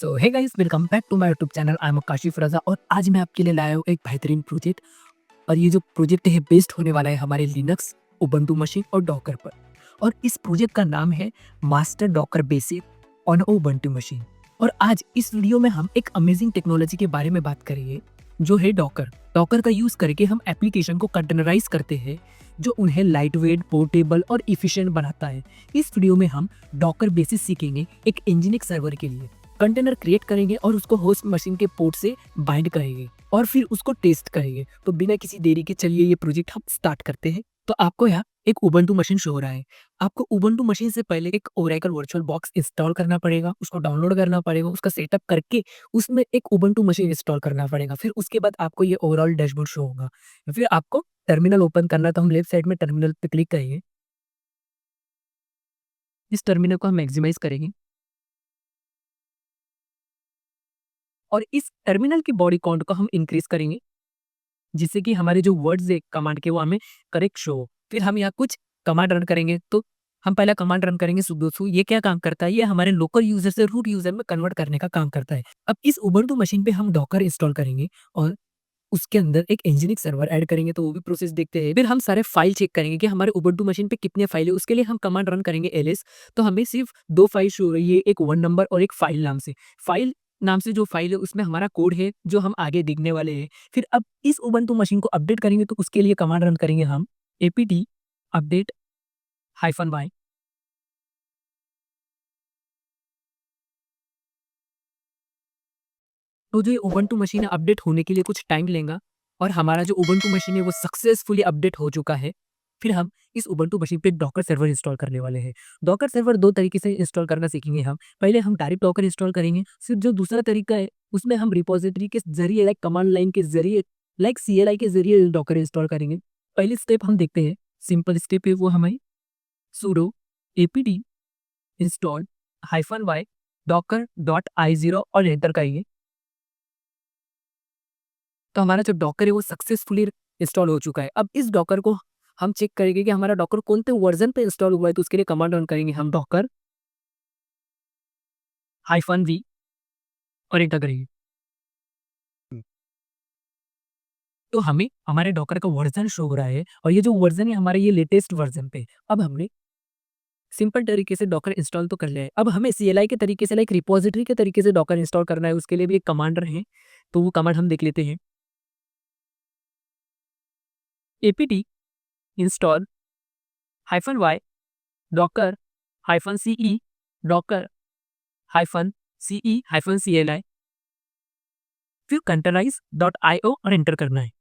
So hey guys, welcome back to my YouTube channel. I am Kashif Raza और आज मैं आपके लिए लाया हूँ एक बेहतरीन प्रोजेक्ट। और ये जो प्रोजेक्ट है बेस्ड होने वाला है हमारे लिनक्स, उबंटू मशीन और डॉकर पर। और इस प्रोजेक्ट का नाम है master Docker basic on Ubuntu machine. और आज इस वीडियो में हम एक अमेजिंग टेक्नोलॉजी के बारे में बात करेंगे जो है डॉकर। डॉकर का यूज करके हम एप्लीकेशन को कंटेनराइज करते हैं जो उन्हें लाइट वेट, पोर्टेबल और इफिशिएंट बनाता है। इस वीडियो में हम डॉकर बेसिस सीखेंगे एक इंजीनिक सर्वर के लिए। कंटेनर क्रिएट करेंगे और उसको होस्ट मशीन के पोर्ट से बाइंड करेंगे और फिर उसको टेस्ट करेंगे। तो बिना किसी देरी के चलिए ये प्रोजेक्ट हम स्टार्ट करते हैं। तो आपको यहाँ एक उबंटू मशीन शो हो रहा है। आपको उबंटू मशीन से पहले एक ओरेकल वर्चुअल बॉक्स इंस्टॉल करना पड़ेगा, उसको डाउनलोड करना पड़ेगा, उसका सेटअप करके उसमें एक उबंटू मशीन इंस्टॉल करना पड़ेगा। फिर उसके बाद आपको ये ओवरऑल डैशबोर्ड शो होगा। फिर आपको टर्मिनल ओपन करना, तो हम लेफ्ट साइड में टर्मिनल पे क्लिक करेंगे। इस टर्मिनल को हम मैक्सिमाइज करेंगे और इस टर्मिनल की बॉडी काउंट को हम इंक्रीज करेंगे जिससे कि हमारे जो वर्ड्स है कमांड के वो हमें करेक्ट शो हो। फिर हम यहाँ कुछ कमांड रन करेंगे। तो हम पहला कमांड रन करेंगे sudo su। ये क्या काम करता है? ये हमारे लोकल यूजर से रूट यूजर में कन्वर्ट करने का काम करता है। अब इस उबंटू मशीन पे हम डॉकर इंस्टॉल करेंगे और उसके अंदर एक इंजीनिक सर्वर ऐड करेंगे। तो वो भी प्रोसेस देखते हैं। फिर हम सारे फाइल चेक करेंगे कि हमारे उबंटू मशीन पे कितने फाइल है। उसके लिए हम कमांड रन करेंगे ls। तो हमें सिर्फ 2 फाइल शो हो रही है, एक 1 नंबर और एक फाइल नाम से। फाइल नाम से जो फाइल है उसमें हमारा कोड है जो हम आगे देखने वाले हैं। फिर अब इस उबंटू मशीन को अपडेट करेंगे तो उसके लिए कमांड रन करेंगे हम apt अपडेट -y। तो जो ये उबंटू मशीन है अपडेट होने के लिए कुछ टाइम लेगा और हमारा जो उबंटू मशीन है वो सक्सेसफुली अपडेट हो चुका है। फिर हम इस उबंटू मशीन पे डॉकर सर्वर इंस्टॉल करने वाले हैं। डॉकर सर्वर 2 तरीके से इंस्टॉल करना सीखेंगे हम। पहले हम डायरेक्ट डॉकर इंस्टॉल करेंगे। फिर जो दूसरा तरीका है उसमें हम रिपॉजिटरी के ज़रिए लाइक कमांड लाइन के ज़रिए लाइक CLI के ज़रिए डॉकर इंस्टॉल करेंगे। पहली स्टेप हम देखते हैं। सिंपल स्टेप है वो हमारी sudo apt install -y docker.i0 और एंटर करिए। तो हमारा जो डॉकर है वो सक्सेसफुली इंस्टॉल हो चुका है। अब इस डॉकर को हम चेक करेंगे कि हमारा डॉकर कौन से वर्जन पे इंस्टॉल हुआ है। तो उसके लिए कमांड रन करेंगे हम डॉकर -v और एंटर करेंगे। तो हमें हमारे डॉकर का वर्जन शो हो रहा है और ये जो वर्जन है हमारे ये लेटेस्ट वर्जन पे। अब हमने सिंपल तरीके से डॉकर इंस्टॉल तो कर लिया है। अब हमें CLI के तरीके से लाइक रिपॉजिटरी के तरीके से डॉकर इंस्टॉल करना है। उसके लिए भी एक कमांड है। तो वो कमांड हम देख लेते हैं। apt install -y docker -ce docker -ce-cli फिर containerize.io और एंटर करना है।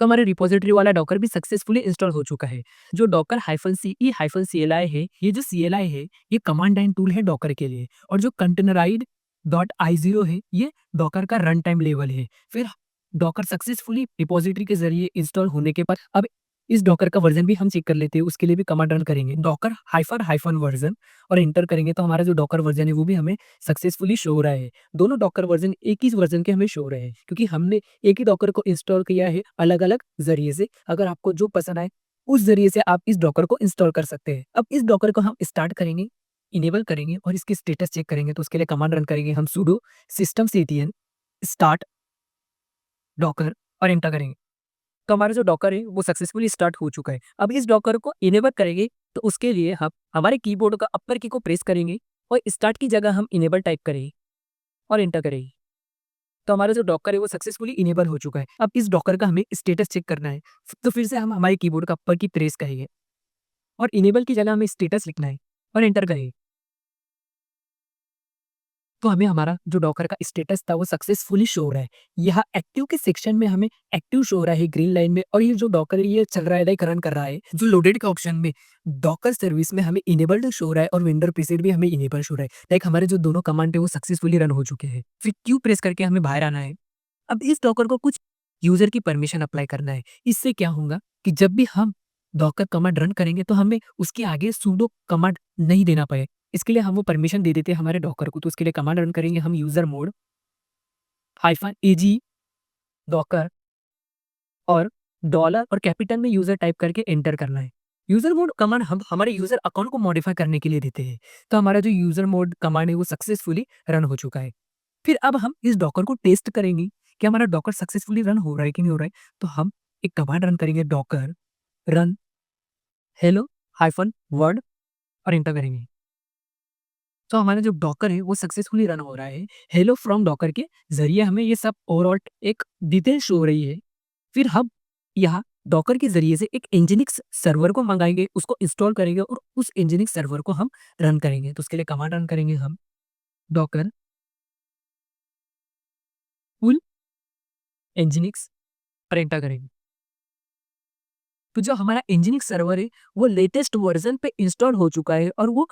तो हमारे रिपॉजिटरी वाला डॉकर भी सक्सेसफुली इंस्टॉल हो चुका है। जो डॉकर -ce-cli है, ये जो CLI है ये कमांड लाइन टूल है डॉकर के लिए। और जो containerized.io है ये डॉकर का रन टाइम लेवल है। फिर डॉकर सक्सेसफुली रिपॉजिटरी के जरिए इंस्टॉल होने के बाद अब इस डॉकर का वर्जन भी हम चेक कर लेते हैं। उसके लिए भी कमांड रन करेंगे डॉकर -हाइफन वर्जन और एंटर करेंगे। तो हमारा जो डॉकर वर्जन है वो भी हमें सक्सेसफुली शो हो रहा है। दोनों डॉकर वर्जन एक ही वर्जन के हमें शो हो रहे हैं क्योंकि हमने एक ही डॉकर को इंस्टॉल किया है अलग-अलग ज़रिए से। अगर आपको जो पसंद आए उस ज़रिए से आप इस डॉकर को इंस्टॉल कर सकते हैं। अब इस डॉकर को हम स्टार्ट करेंगे, इनेबल करेंगे और इसकी स्टेटस चेक करेंगे। तो उसके लिए कमांड रन करेंगे हम sudo systemctl स्टार्ट डॉकर और एंटर करेंगे। तो हमारा जो डॉकर है वो सक्सेसफुली स्टार्ट हो चुका है। अब इस डॉकर को इनेबल करेंगे तो उसके लिए हम हमारे कीबोर्ड का अपर की को प्रेस करेंगे और स्टार्ट की जगह हम इनेबल टाइप करेंगे और एंटर करेंगे। तो हमारा जो डॉकर है वो सक्सेसफुली इनेबल हो चुका है। अब इस डॉकर का हमें स्टेटस चेक करना है। तो फिर से हम हमारे कीबोर्ड का अपर की प्रेस करेंगे और इनेबल की जगह हमें स्टेटस लिखना है और एंटर करेंगे। तो हमें हमारा जो डॉकर का स्टेटस था वो सक्सेसफुली शो हो रहा है। यहाँ एक्टिव के सेक्शन में हमें एक्टिव शो हो रहा है ग्रीन लाइन में। और ये जो डॉकर है ये चल रहा है लाइक रन कर रहा है। जो लोडेड का ऑप्शन में डॉकर सर्विस में हमें इनेबल्ड शो हो रहा है और वेंडर प्रीसेट भी हमें इनेबल शो हो रहा है। लाइक हमारे जो दोनों कमांड है वो सक्सेसफुली रन हो चुके हैं। फिर क्यू प्रेस करके हमें बाहर आना है। अब इस डॉकर को कुछ यूजर की परमिशन अप्लाई करना है। इससे क्या होगा कि जब भी हम डॉकर कमांड रन करेंगे तो हमें उसके आगे sudo कमांड नहीं देना पड़े। इसके लिए हम वो परमिशन दे देते हैं हमारे डॉकर को। तो उसके लिए कमांड रन करेंगे हम यूजर मोड -ag डॉकर और डॉलर और कैपिटल में यूजर टाइप करके एंटर करना है। यूज़र मोड कमांड हम हमारे यूज़र अकाउंट को मॉडिफ़ाई करने के लिए देते हैं। तो हमारा जो यूज़र मोड कमांड है वो सक्सेसफुली रन हो चुका है। फिर अब हम इस डॉकर को टेस्ट करेंगे कि हमारा डॉकर सक्सेसफुली रन हो रहा है कि नहीं हो रहा है। तो हम एक कमांड रन करेंगे, Docker run hello hyphen word और एंटर करेंगे। तो हमारा जो डॉकर है वो सक्सेसफुली रन हो रहा है। हेलो फ्रॉम डॉकर के ज़रिए हमें ये सब ओवरऑल एक डिटेल शो हो रही है। फिर हम यहाँ डॉकर के ज़रिए से एक एनजीनिक्स सर्वर को मंगाएँगे, उसको इंस्टॉल करेंगे और उस एनजीनिक्स सर्वर को हम रन करेंगे। तो उसके लिए कमांड रन करेंगे हम, डॉकर फुल एनजीनिक्स और एंटर करेंगे। तो जो हमारा एनजीनिक्स सर्वर है वो लेटेस्ट वर्ज़न पे इंस्टॉल हो चुका है और वो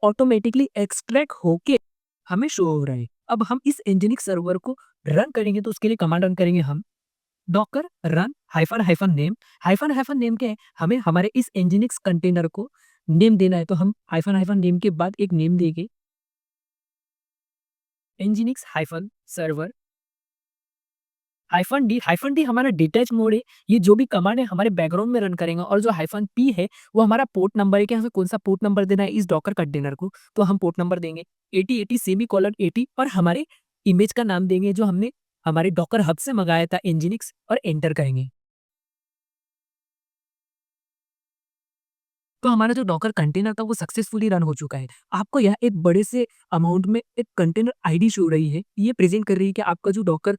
ऑटोमेटिकली एक्सट्रैक्ट होके हमें शो हो रहा है। अब हम इस एनजीनिक्स सर्वर को रन करेंगे तो उसके लिए कमांड रन करेंगे हम, Docker run hyphen hyphen name क्या है, हमें हमारे इस एनजीनिक्स कंटेनर को नेम देना है। तो हम हाइफन हाइफन नेम के बाद एक नेम देंगे, एनजीनिक्स हाइफन सर्वर हाइफन डी हमारा डिटैच मोड है। ये जो भी कमांड है हमारे बैकग्राउंड में रन करेंगे और जो हाइफन पी है वो हमारा पोर्ट नंबर है कि हमें कौन सा पोर्ट नंबर देना है इस डॉकर कंटेनर को। तो हम पोर्ट नंबर देंगे 8080 सेमीकोलन 80 और हमारे इमेज का नाम देंगे जो हमने हमारे डॉकर हब से मंगाया था एनजीनिक्स और एंटर करेंगे। तो हमारा जो डॉकर कंटेनर था वो सक्सेसफुली रन हो चुका है। आपको यह एक बड़े से अमाउंट में एक कंटेनर आईडी शो हो रही है। ये प्रेजेंट कर रही है कि आपका जो डॉकर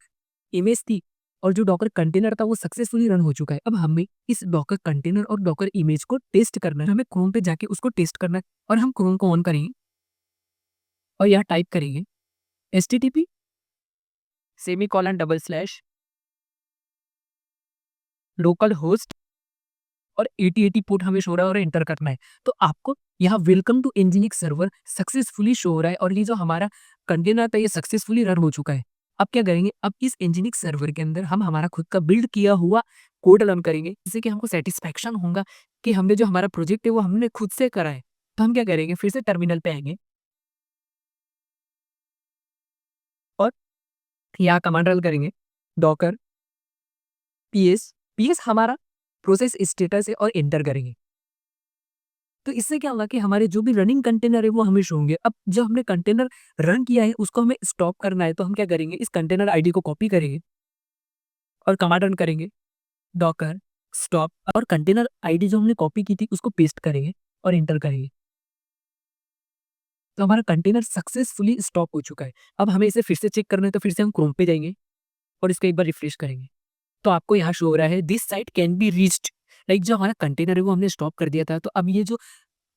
इमेज थी और जो डॉकर कंटेनर था वो सक्सेसफुली रन हो चुका है। अब हमें इस डॉकर कंटेनर और डॉकर इमेज को टेस्ट करना है। हमें क्रोम पे जाके उसको टेस्ट करना है और हम क्रोम को ऑन करेंगे और यहाँ टाइप करेंगे http semicolon double slash local host और 8080 पोर्ट हमें शो हो रहा है और एंटर करना है। तो आपको यहाँ welcome to Nginx server successfully show हो रहा है और ये जो हमारा कंटेनर था ये सक्सेसफुली रन हो चुका है। अब क्या करेंगे, अब इस एनजीनिक्स सर्वर के अंदर हम हमारा खुद का बिल्ड किया हुआ कोड रन करेंगे जिससे कि हमको सेटिस्फैक्शन होगा कि हमने जो हमारा प्रोजेक्ट है वो हमने खुद से करा है। तो हम क्या करेंगे, फिर से टर्मिनल पे आएंगे और यहाँ कमांड रन करेंगे, डॉकर पीएस पीएस हमारा प्रोसेस स्टेटस है और एंटर करेंगे। तो इससे क्या होगा कि हमारे जो भी रनिंग कंटेनर है वो हमें शो होंगे। अब जो हमने कंटेनर रन किया है उसको हमें स्टॉप करना है तो हम क्या करेंगे, इस कंटेनर आईडी को कॉपी करेंगे और कमांड रन करेंगे, डॉकर स्टॉप और कंटेनर आईडी जो हमने कॉपी की थी उसको पेस्ट करेंगे और एंटर करेंगे। तो हमारा कंटेनर सक्सेसफुली स्टॉप हो चुका है। अब हमें इसे फिर से चेक करना है तो फिर से हम क्रोम पे जाएंगे और इसको एक बार रिफ्रेश करेंगे। तो आपको यहाँ शो हो रहा है this site can be reached, like जो हमारा कंटेनर है वो हमने स्टॉप कर दिया था। तो अब ये जो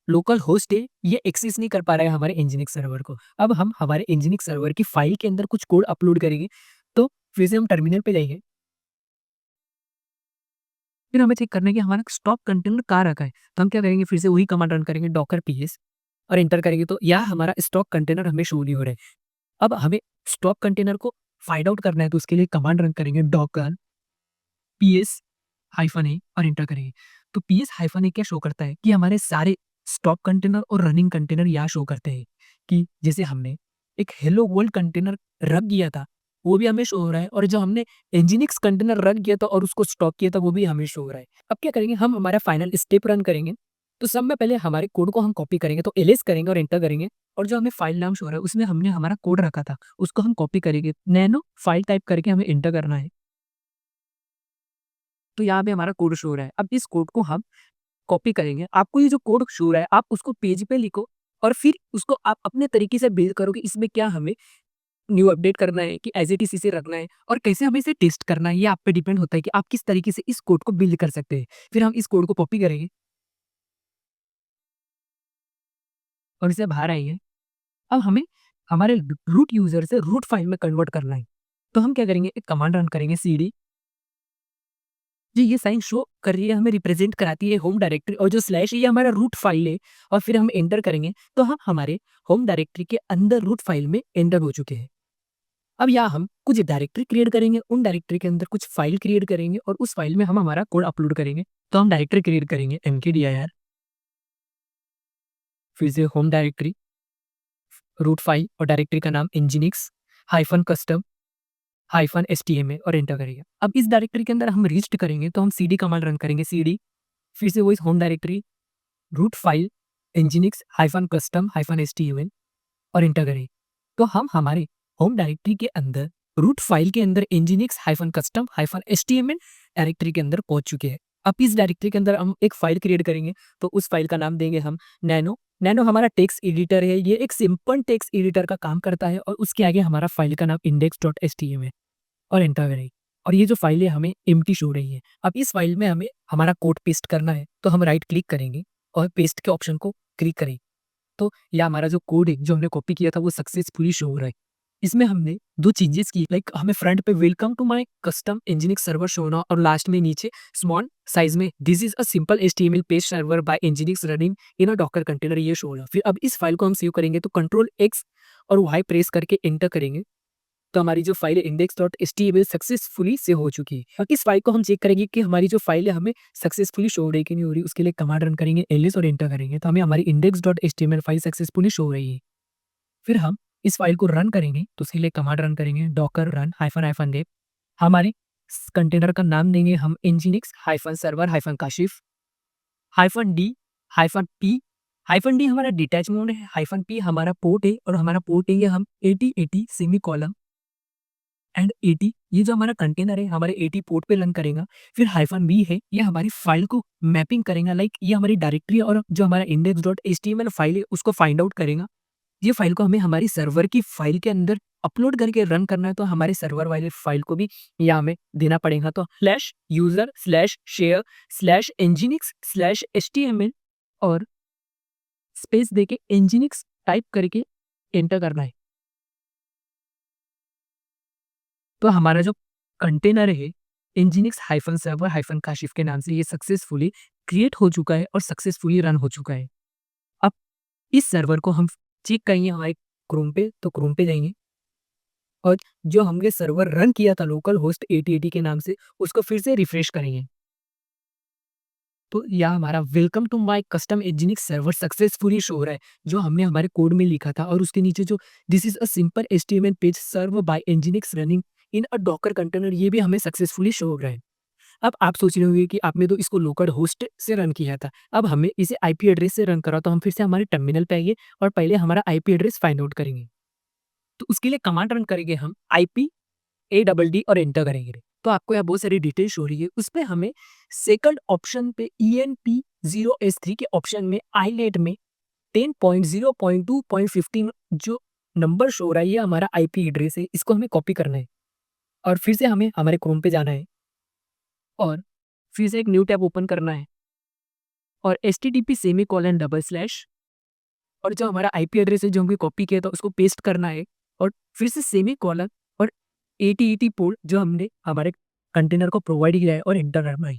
लोकल होस्ट है ये एक्सेस नहीं कर पा रहा है हमारे nginx सर्वर को। अब हम हमारे nginx सर्वर की फाइल के अंदर कुछ कोड अपलोड करेंगे। तो फिर से हम टर्मिनल पे जाएंगे, फिर हमें चेक करना है कि हमारा स्टॉप कंटेनर कहाँ रखा है। तो हम क्या करेंगे, फिर से वही कमांड रन करेंगे, डॉकर पीएस और एंटर करेंगे। तो यह हमारा स्टॉक कंटेनर हमें शो नहीं हो रहा है। अब हमें स्टॉक कंटेनर को फाइंड आउट करना है तो उसके लिए कमांड रन करेंगे, डॉकर पीएस हाइफन ए और एंटर करेंगे। तो पीएस हाइफन ए क्या शो करता है कि हमारे सारे स्टॉप कंटेनर और रनिंग कंटेनर यहाँ शो करते हैं कि जैसे हमने एक हेलो वर्ल्ड कंटेनर रख दिया था वो भी हमें शो हो रहा है और जो हमने एनजीनिक्स कंटेनर रख दिया था और उसको स्टॉप किया था वो भी हमें शो हो रहा है। अब क्या करेंगे, हम हमारा फाइनल स्टेप रन करेंगे। तो सब में पहले हमारे कोड को हम कॉपी करेंगे तो एलएस करेंगे और एंटर करेंगे और जो हमें फाइल नाम शो हो रहा है उसमें हमने हमारा कोड रखा था उसको हम कॉपी करेंगे, नैनो फाइल टाइप करके हमें एंटर करना है। तो यहाँ पे हमारा कोड शो हो रहा है। अब इस कोड को हम कॉपी करेंगे। आपको ये जो कोड शो हो रहा है आप उसको पेज पे लिखो और फिर उसको आप अपने तरीके से बिल्ड करो कि इसमें क्या हमें न्यू अपडेट करना है कि एज इट इज इसे रखना है और कैसे हमें इसे टेस्ट करना है। ये आप पे डिपेंड होता है कि आप किस तरीके से इस कोड को बिल्ड कर सकते हैं। फिर हम इस कोड को कॉपी करेंगे और इसे बाहर आएंगे। अब हमें हमारे रूट यूजर से रूट फाइल में कन्वर्ट करना है। तो हम क्या करेंगे, एक कमांड रन करेंगे, सीडी जी ये साइन शो कर रही है, हमें रिप्रेजेंट कराती है होम डायरेक्टरी और जो स्लैश ये हमारा रूट फाइल है और फिर हम एंटर करेंगे तो हम हमारे होम डायरेक्टरी के अंदर रूट फाइल में एंटर हो चुके हैं। अब यहाँ हम कुछ डायरेक्टरी क्रिएट करेंगे, उन डायरेक्टरी के अंदर कुछ फाइल क्रिएट करेंगे और उस फाइल में हम हमारा कोड अपलोड करेंगे। तो हम डायरेक्टरी क्रिएट करेंगे mkdir, फिर से होम डायरेक्टरी, रूट फाइल और डायरेक्टरी का नाम nginx hyphen custom hyphen html और एंटर करेंगे। अब इस डायरेक्टरी के अंदर हम रीस्ट करेंगे तो हम cd कमांड रन करेंगे, cd फिर से वही home directory root file nginx hyphen custom hyphen html और एंटर करें तो हम हमारे होम डायरेक्टरी के अंदर रूट फाइल के अंदर nginx hyphen custom hyphen html directory के अंदर पहुंच चुके हैं। अब इस डायरेक्टरी के अंदर हम एक फाइल क्रिएट करेंगे तो उस फाइल का नाम देंगे हम नैनो। नैनो हमारा टेक्स्ट एडिटर है, ये एक सिंपल टेक्स्ट एडिटर का काम करता है और उसके आगे हमारा फाइल का नाम index.html और एंटर करें और ये जो फाइल है हमें एम्प्टी शो रही है। अब इस फाइल में हमें हमारा कोड पेस्ट करना है तो हम राइट क्लिक करेंगे और पेस्ट के ऑप्शन को क्लिक करें तो यह हमारा जो कोड है जो हमने कॉपी किया था वो सक्सेसफुली शो हो रहा है। इसमें हमने दो चेंजेस की, लाइक हमें फ्रंट पे welcome to my custom nginx server show होना और लास्ट में नीचे स्मॉल साइज में this is a simple html page server by nginx running in a docker container, ये शो होना। फिर अब इस फाइल को हम सेव करेंगे तो कंट्रोल x और y प्रेस करके एंटर करेंगे तो हमारी जो फाइल है index.html सक्सेसफुली सेव हो चुकी है। अब इस फाइल को हम चेक करेंगे कि हमारी जो फाइल है हमें सक्सेसफुली शो हो रही है कि नहीं हो रही। उसके लिए कमांड रन करेंगे ls और एंटर करेंगे तो हमें हमारी index.html फाइल सक्सेसफुली शो हो रही है। फिर हम इस फाइल को रन करेंगे तो उसके लिए कमांड रन करेंगे docker run --- dev। हमारे कंटेनर का नाम देंगे हम nginx hyphen server hyphen Kashif -d -p -d हमारा डिटैच मोड है, -p हमारा पोर्ट है और हमारा पोर्ट है ये हम 8080 सेमीकोलन एंड 80 ये जो हमारा कंटेनर है हमारे 80 पोर्ट पे रन करेगा। फिर -b है ये हमारी फाइल को मैपिंग करेगा, लाइक ये हमारी डायरेक्टरी और जो हमारा index.html फाइल है उसको फाइंड आउट करेगा। ये फाइल को हमें हमारी सर्वर की फाइल के अंदर अपलोड करके रन करना है तो हमारे सर्वर वाले फाइल को भी यहाँ हमें देना पड़ेगा तो /user/share/nginx/html और स्पेस देके nginx टाइप करके एंटर करना है। तो हमारा जो कंटेनर है nginx hyphen server hyphen Kashif के नाम से ये सक्सेसफुली क्रिएट हो चुका है और सक्सेसफुली रन हो चुका है। अब इस सर्वर को हम चेक करेंगे हमारे क्रोम पे, तो क्रोम पे जाएंगे और जो हमने सर्वर रन किया था लोकल होस्ट 8080 के नाम से उसको फिर से रिफ्रेश करेंगे तो यह हमारा welcome to my custom nginx server successfully show हो रहा है जो हमने हमारे कोड में लिखा था और उसके नीचे जो this is a simple html page serve by nginx running in a docker container ये भी हमें सक्सेसफुली शो हो रहा है। अब आप सोच रहे होंगे कि आपने तो इसको लोकल होस्ट से रन किया था, अब हमें इसे आईपी एड्रेस से रन करा तो हम फिर से हमारे टर्मिनल पे आइए और पहले हमारा आईपी एड्रेस फाइंड आउट करेंगे। तो उसके लिए कमांड रन करेंगे हम IP ADD और एंटर करेंगे तो आपको यहाँ बहुत सारी डिटेल्स हो रही है। उस पर हमें सेकंड ऑप्शन पे ENP0S3 के ऑप्शन में inet में 10.0.2.15 जो नंबर शो रहा है ये हमारा आईपी एड्रेस है, इसको हमें कॉपी करना है और फिर से हमें हमारे क्रोम पे जाना है और फिर से एक न्यू टैब ओपन करना है और http:// और जो हमारा आईपी एड्रेस है जो हमने कॉपी किया था उसको पेस्ट करना है और फिर से सेमीकोलन और 8080 पोर्ट जो हमने हमारे कंटेनर को प्रोवाइड किया है और एंटर करना है।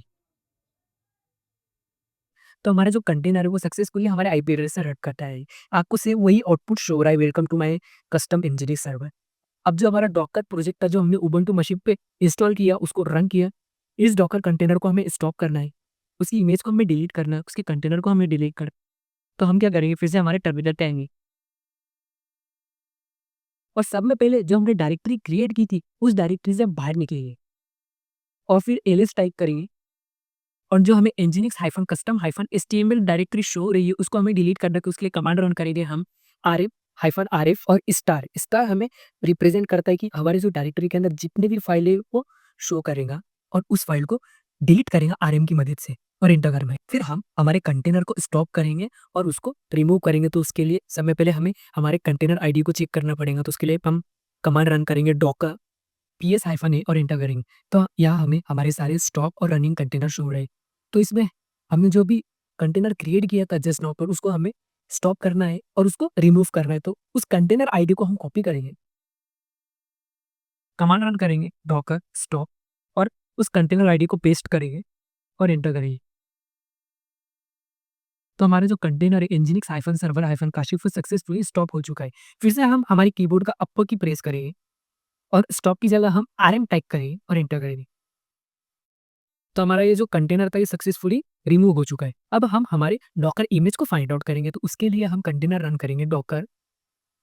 तो हमारा जो कंटेनर है वो सक्सेसफुली हमारे आईपी एड्रेस से रन करता है। आपको सेम वही आउटपुट शो हो रहा है welcome to my custom nginx server. अब जो हमारा डॉकर प्रोजेक्ट था जो हमने उबुंटू मशीन पे इंस्टॉल किया उसको रन किया, इस डॉकर कंटेनर को हमें स्टॉप करना है, उसकी इमेज को हमें डिलीट करना है, उसके कंटेनर को हमें डिलीट करना है। तो हम क्या करेंगे फिर से हमारे टर्मिनल पे आएंगे और सब में पहले जो हमने डायरेक्टरी क्रिएट की थी उस डायरेक्टरी से बाहर निकलेंगे और फिर ls टाइप करेंगे और जो हमें nginx hyphen custom hyphen html directory show हो रही है उसको हमें डिलीट करना है। उसके लिए कमांड रन करेंगे हम rm हाइफन rf और स्टार। स्टार हमें रिप्रेजेंट करता है कि हमारे जो डायरेक्टरी के अंदर जितने भी फाइल है वो शो करेगा और उस फाइल को डिलीट करेगा rm की मदद से और एंटर करना है। फिर हम हमारे कंटेनर को स्टॉप करेंगे और उसको रिमूव करेंगे तो उसके लिए समय पहले हमें हमारे कंटेनर आईडी को चेक करना पड़ेगा तो उसके लिए हम कमांड रन करेंगे docker ps-a और एंटर करेंगे तो यहाँ हमें हमारे सारे स्टॉप और रनिंग कंटेनर शो हो रहे हैं। तो इसमें हमने जो भी कंटेनर क्रिएट किया था जस्ट नाउ पर उसको हमें स्टॉप करना है और उसको रिमूव करना है तो उस कंटेनर आईडी को हम कॉपी करेंगे, कमांड रन करेंगे डॉकर स्टॉप और उस कंटेनर आईडी को पेस्ट करेंगे और एंटर करेंगे तो हमारा जो कंटेनर है nginx hyphen server hyphen Kashif successfully stop हो चुका है। फिर से हम हमारी कीबोर्ड का अपर की प्रेस करेंगे और स्टॉप की जगह हम rm टाइप करेंगे और एंटर करेंगे तो हमारा ये जो कंटेनर था ये सक्सेसफुली रिमूव हो चुका है। अब हम हमारे डॉकर इमेज को फाइंड आउट करेंगे तो उसके लिए हम कंटेनर रन करेंगे डॉकर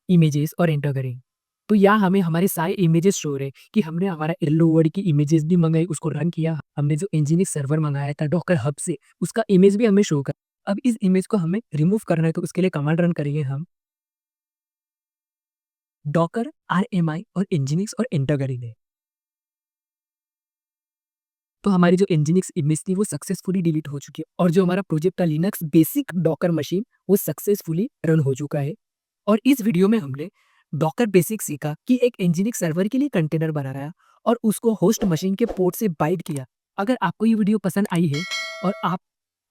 इमेजेस और एंटर करेंगे तो यहाँ हमें हमारे सारे इमेजेस शो रहे कि हमने हमारा येलो वर्ड की इमेजेस भी मंगाई, उसको रन किया, हमने जो nginx सर्वर मंगाया था डॉकर हब से उसका इमेज भी हमें शो कर अब इस इमेज को हमें रिमूव करना है तो उसके लिए कमांड रन करेंगे हम डॉकर RMI और nginx और एंटर करेंगे। तो हमारी जो nginx इमेज थी वो सक्सेसफुली डिलीट हो चुकी है और जो हमारा प्रोजेक्ट था लिनक्स बेसिक डॉकर मशीन वो सक्सेसफुली रन हो चुका है। और इस वीडियो में हमने डॉकर बेसिक सीखा कि एक nginx सर्वर के लिए कंटेनर बनाया और उसको होस्ट मशीन के पोर्ट से बाइट किया। अगर आपको ये वीडियो पसंद आई है और आप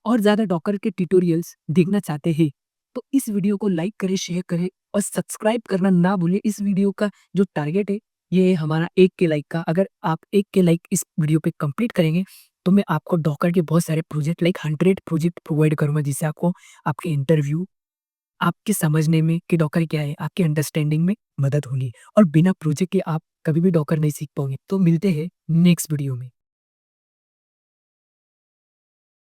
और ज़्यादा डॉकर के ट्यूटोरियल्स देखना चाहते हैं तो इस वीडियो को लाइक करें, शेयर करें और सब्सक्राइब करना ना भूलें। इस वीडियो का जो टारगेट है ये है हमारा 1 के लाइक का। अगर आप 1 के लाइक इस वीडियो पे कंप्लीट करेंगे तो मैं आपको डॉकर के बहुत सारे प्रोजेक्ट लाइक 100 प्रोजेक्ट प्रोवाइड करूँगा जिससे आपको आपके इंटरव्यू आपके समझने में कि डॉकर क्या है, आपके अंडरस्टैंडिंग में मदद होगी और बिना प्रोजेक्ट के आप कभी भी डॉकर नहीं सीख पाओगे। तो मिलते हैं नेक्स्ट वीडियो में।